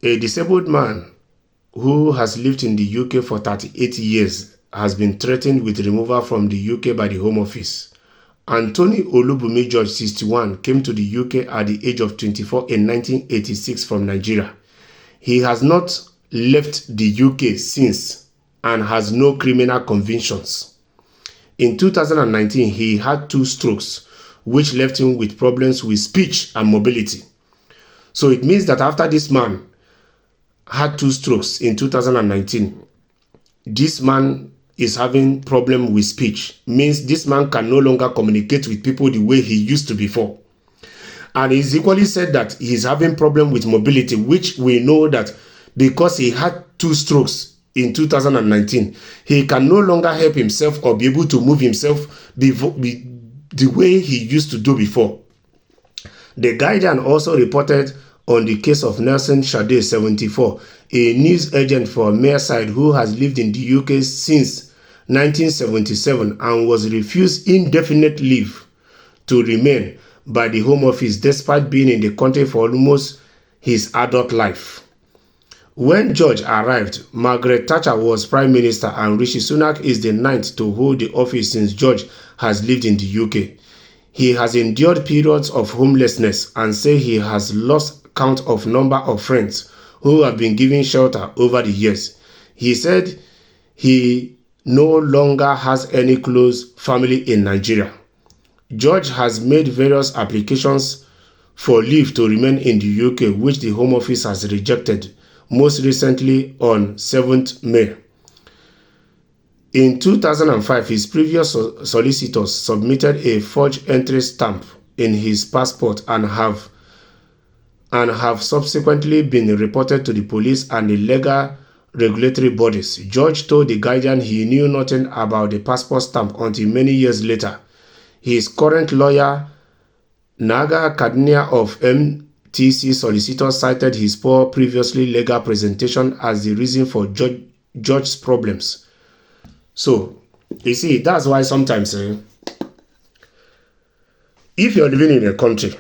A disabled man who has lived in the UK for 38 years has been threatened with removal from the UK by the Home Office. Anthony Olubunmi George, 61, came to the UK at the age of 24 in 1986 from Nigeria. He has not left the UK since and has no criminal convictions. In 2019, he had 2 strokes, which left him with problems with speech and mobility. So it means that after this man had 2 strokes in 2019, this man is having problem with speech. Means this man can no longer communicate with people the way he used to before. And he's equally said that he's having problem with mobility, which we know that because he had 2 strokes in 2019, he can no longer help himself or be able to move himself the way he used to do before. The Guardian also reported on the case of Nelson Shade, 74, a news agent for Merside who has lived in the UK since 1977 and was refused indefinite leave to remain by the Home Office despite being in the country for almost his adult life. When George arrived, Margaret Thatcher was Prime Minister and Rishi Sunak is the 9th to hold the office since George has lived in the UK. He has endured periods of homelessness and say he has lost count of number of friends who have been given shelter over the years. He said he no longer has any close family in Nigeria. George has made various applications for leave to remain in the UK, which the Home Office has rejected, most recently on 7th May. In 2005, his previous solicitors submitted a forged entry stamp in his passport and have subsequently been reported to the police and the legal regulatory bodies. George told The Guardian he knew nothing about the passport stamp until many years later. His current lawyer, Naga Kadnia of MTC Solicitors, cited his poor previously legal presentation as the reason for George's problems. So, you see, that's why sometimes if you're living in a country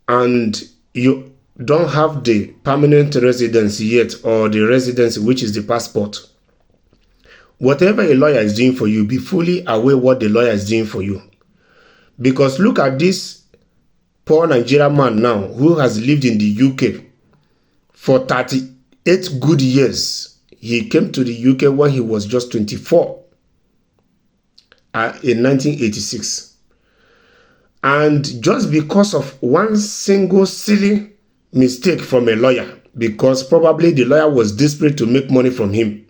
and you don't have the permanent residency yet or the residency, which is the passport, whatever a lawyer is doing for you, be fully aware what the lawyer is doing for you. Because look at this poor Nigerian man now who has lived in the UK for 38 good years. He came to the UK when he was just 24 in 1986. And just because of one single silly mistake from a lawyer, because probably the lawyer was desperate to make money from him,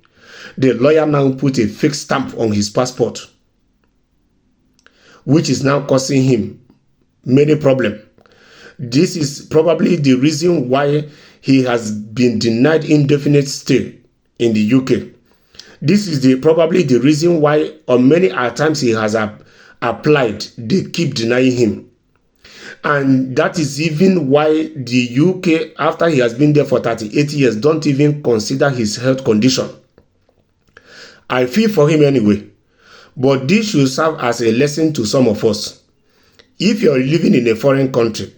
the lawyer now put a fake stamp on his passport, which is now causing him many problems. This is probably the reason why he has been denied indefinite stay in the UK. This is probably the reason why on many times he has applied, they keep denying him. And that is even why the UK, after he has been there for 38 years, don't even consider his health condition. I feel for him anyway. But this should serve as a lesson to some of us. If you're living in a foreign country,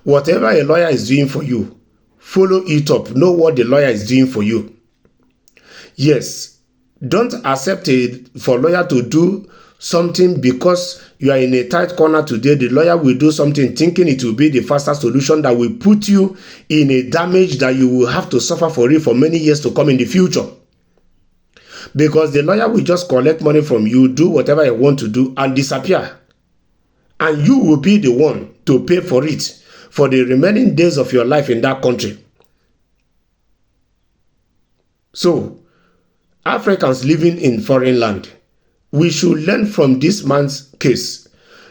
whatever a lawyer is doing for you, follow it up. Know what the lawyer is doing for you. Yes, don't accept it for a lawyer to do something because you are in a tight corner today. The lawyer will do something thinking it will be the faster solution that will put you in a damage that you will have to suffer for it for many years to come in the future. Because the lawyer will just collect money from you, do whatever you want to do, and disappear. And you will be the one to pay for it for the remaining days of your life in that country. So, Africans living in foreign land, we should learn from this man's case.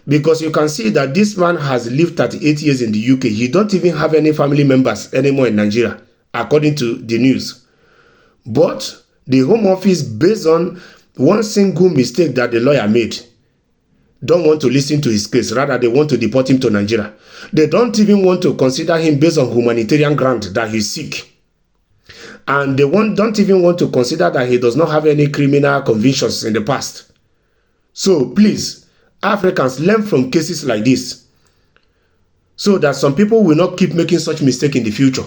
Because you can see that this man has lived 38 years in the UK. He don't even have any family members anymore in Nigeria, according to the news. But the Home Office, based on one single mistake that the lawyer made, don't want to listen to his case. Rather, they want to deport him to Nigeria. They don't even want to consider him based on humanitarian ground that he's sick. And they don't even want to consider that he does not have any criminal convictions in the past. So please, Africans, learn from cases like this so that some people will not keep making such mistake in the future.